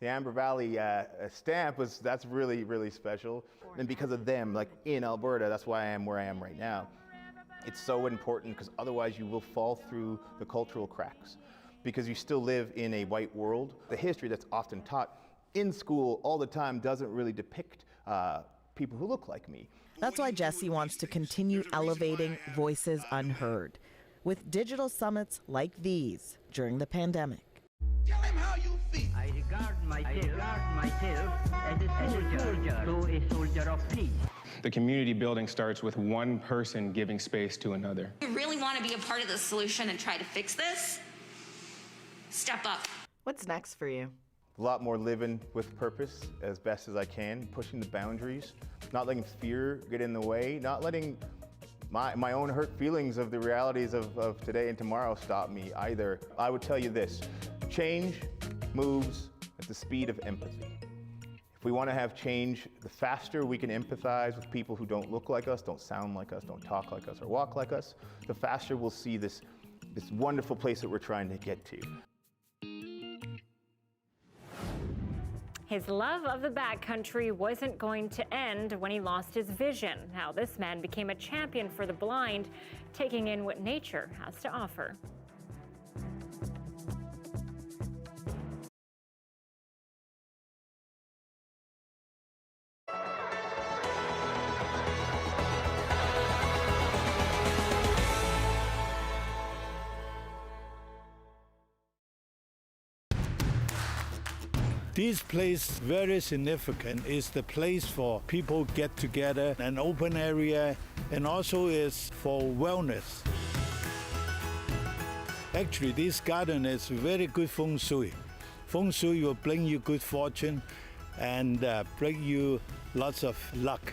The Amber Valley stamp that's really, really special. And because of them, like in Alberta, that's why I am where I am right now. It's so important because otherwise you will fall through the cultural cracks because you still live in a white world. The history that's often taught in school all the time doesn't really depict people who look like me. That's why Jesse wants to continue elevating voices unheard with digital summits like these during the pandemic. Tell him how you feel. I regard myself as a soldier of peace. The community building starts with one person giving space to another. If you really want to be a part of the solution and try to fix this, step up. What's next for you? A lot more living with purpose as best as I can, pushing the boundaries, not letting fear get in the way, not letting my own hurt feelings of the realities of today and tomorrow stop me either. I would tell you this, change moves at the speed of empathy. If we want to have change, the faster we can empathize with people who don't look like us, don't sound like us, don't talk like us, or walk like us, the faster we'll see this wonderful place that we're trying to get to. His love of the backcountry wasn't going to end when he lost his vision. How this man became a champion for the blind, taking in what nature has to offer. This place, very significant, is the place for people get together, an open area, and also is for wellness. Actually, this garden is very good feng shui. Feng shui will bring you good fortune and bring you lots of luck.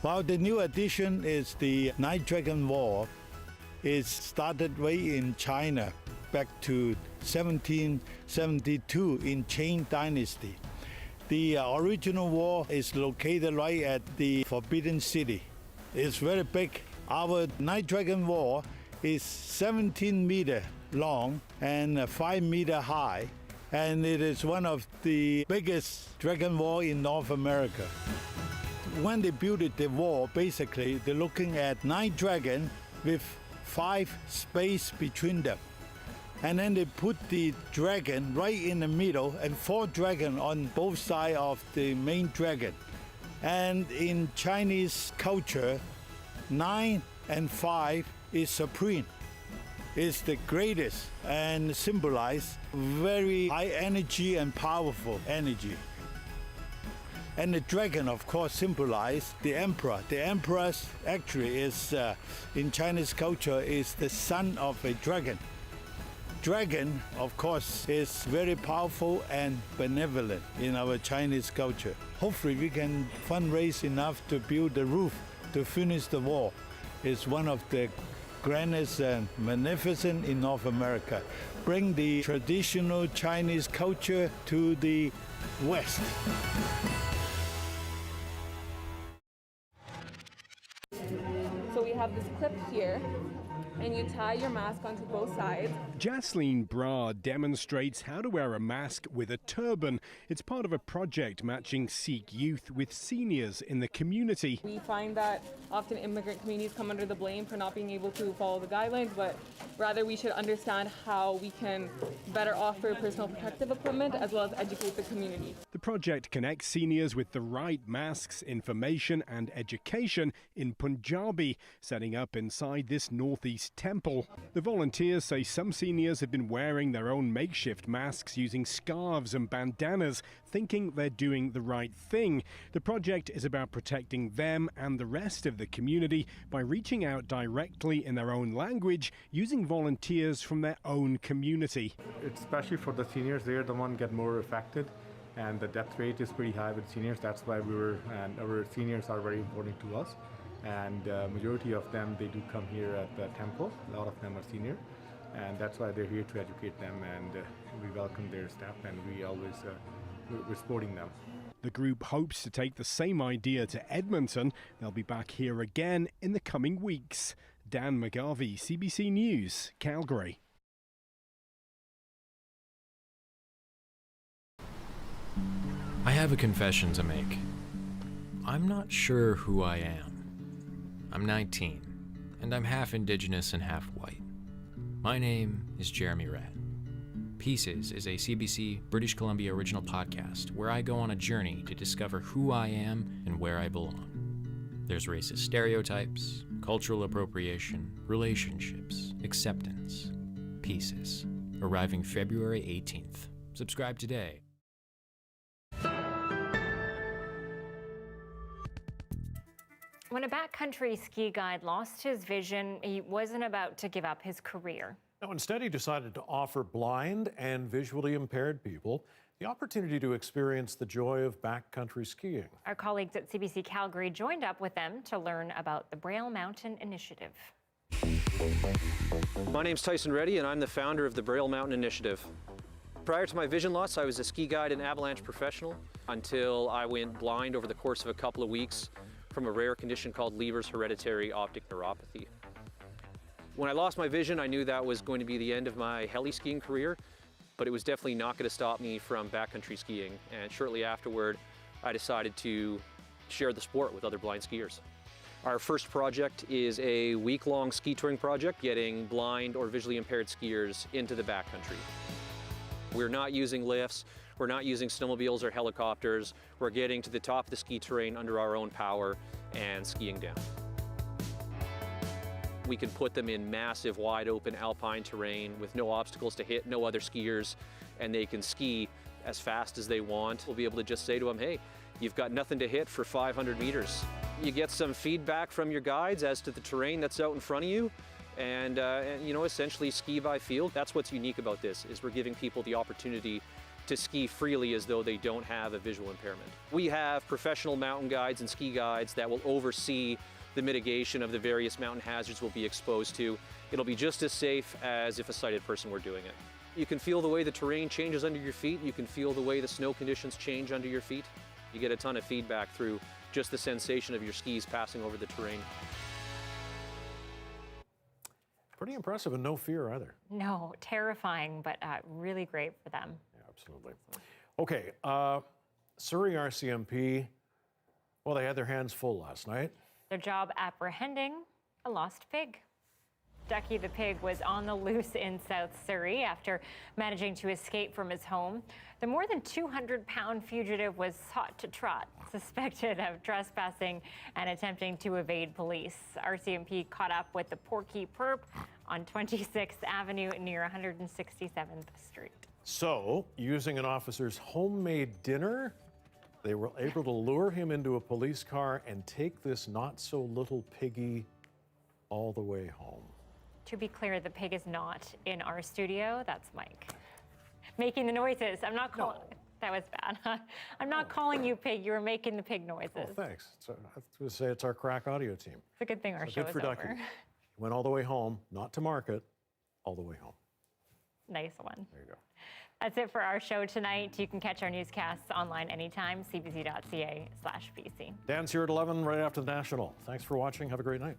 While the new addition is the Night Dragon Wall. It started way in China back to 1772 in Qing Dynasty. The original wall is located right at the Forbidden City. It's very big. Our Night Dragon wall is 17 meter long and 5 meter high, and it is one of the biggest dragon wall in North America. When they built the wall, basically they're looking at 9 dragon with 5 space between them. And then they put the dragon right in the middle and 4 dragon on both sides of the main dragon. And in Chinese culture, 9 and 5 is supreme. It's the greatest and symbolize very high energy and powerful energy. And the dragon, of course, symbolize the emperor. The emperor actually is, in Chinese culture, is the son of a dragon. Dragon, of course, is very powerful and benevolent in our Chinese culture. Hopefully we can fundraise enough to build the roof to finish the wall. It's one of the grandest and magnificent in North America. Bring the traditional Chinese culture to the West. So we have this clip here, and you tie your mask onto both sides. Jaslene Bra demonstrates how to wear a mask with a turban. It's part of a project matching Sikh youth with seniors in the community. We find that often immigrant communities come under the blame for not being able to follow the guidelines, but rather we should understand how we can better offer personal protective equipment as well as educate the community. The project connects seniors with the right masks, information and education in Punjabi, setting up inside this northeast temple. The volunteers say some seniors have been wearing their own makeshift masks using scarves and bandanas, thinking they're doing the right thing. The project is about protecting them and the rest of the community by reaching out directly in their own language, using volunteers from their own community. Especially for the seniors, they're the ones get more affected, and the death rate is pretty high with seniors. That's why our seniors are very important to us. And majority of them, they do come here at the temple. A lot of them are senior, and that's why they're here to educate them, and we welcome their staff, and we always we're supporting them. The group hopes to take the same idea to Edmonton. They'll be back here again in the coming weeks. Dan McGarvey, CBC News, Calgary. I have a confession to make. I'm not sure who I am. I'm 19, and I'm half Indigenous and half white. My name is Jeremy Radd. Pieces is a CBC British Columbia original podcast where I go on a journey to discover who I am and where I belong. There's racist stereotypes, cultural appropriation, relationships, acceptance. Pieces, arriving February 18th. Subscribe today. When a backcountry ski guide lost his vision, he wasn't about to give up his career. No, instead, he decided to offer blind and visually impaired people the opportunity to experience the joy of backcountry skiing. Our colleagues at CBC Calgary joined up with them to learn about the Braille Mountain Initiative. My name's Tyson Reddy, and I'm the founder of the Braille Mountain Initiative. Prior to my vision loss, I was a ski guide and avalanche professional until I went blind over the course of a couple of weeks from a rare condition called Leber's hereditary optic neuropathy. When I lost my vision, I knew that was going to be the end of my heli skiing career, but it was definitely not going to stop me from backcountry skiing. And shortly afterward, I decided to share the sport with other blind skiers. Our first project is a week-long ski touring project, getting blind or visually impaired skiers into the backcountry. We're not using lifts, we're not using snowmobiles or helicopters. We're getting to the top of the ski terrain under our own power and skiing down. We can put them in massive, wide open alpine terrain with no obstacles to hit, no other skiers, and they can ski as fast as they want. We'll be able to just say to them, hey, you've got nothing to hit for 500 meters. You get some feedback from your guides as to the terrain that's out in front of you, and you know, essentially ski by feel. That's what's unique about this, is we're giving people the opportunity to ski freely as though they don't have a visual impairment. We have professional mountain guides and ski guides that will oversee the mitigation of the various mountain hazards we'll be exposed to. It'll be just as safe as if a sighted person were doing it. You can feel the way the terrain changes under your feet. You can feel the way the snow conditions change under your feet. You get a ton of feedback through just the sensation of your skis passing over the terrain. Pretty impressive and no fear either. No, terrifying, but really great for them. Yeah, absolutely. Okay, Surrey RCMP, well, they had their hands full last night. Their job apprehending a lost pig. Ducky the pig was on the loose in South Surrey after managing to escape from his home. The more than 200-pound fugitive was hot to trot, suspected of trespassing and attempting to evade police. RCMP caught up with the Porky Perp on 26th Avenue near 167th Street. So, using an officer's homemade dinner, they were able to lure him into a police car and take this not-so-little piggy all the way home. To be clear, the pig is not in our studio. That's Mike making the noises. I'm not calling. No. That was bad. I'm not calling you pig. You were making the pig noises. Oh, thanks. So I have to say it's our crack audio team. It's a good thing our show is over. Went all the way home, not to market, all the way home. Nice one. There you go. That's it for our show tonight. You can catch our newscasts online anytime, cbc.ca/BC. Dan's here at 11 right after the National. Thanks for watching. Have a great night.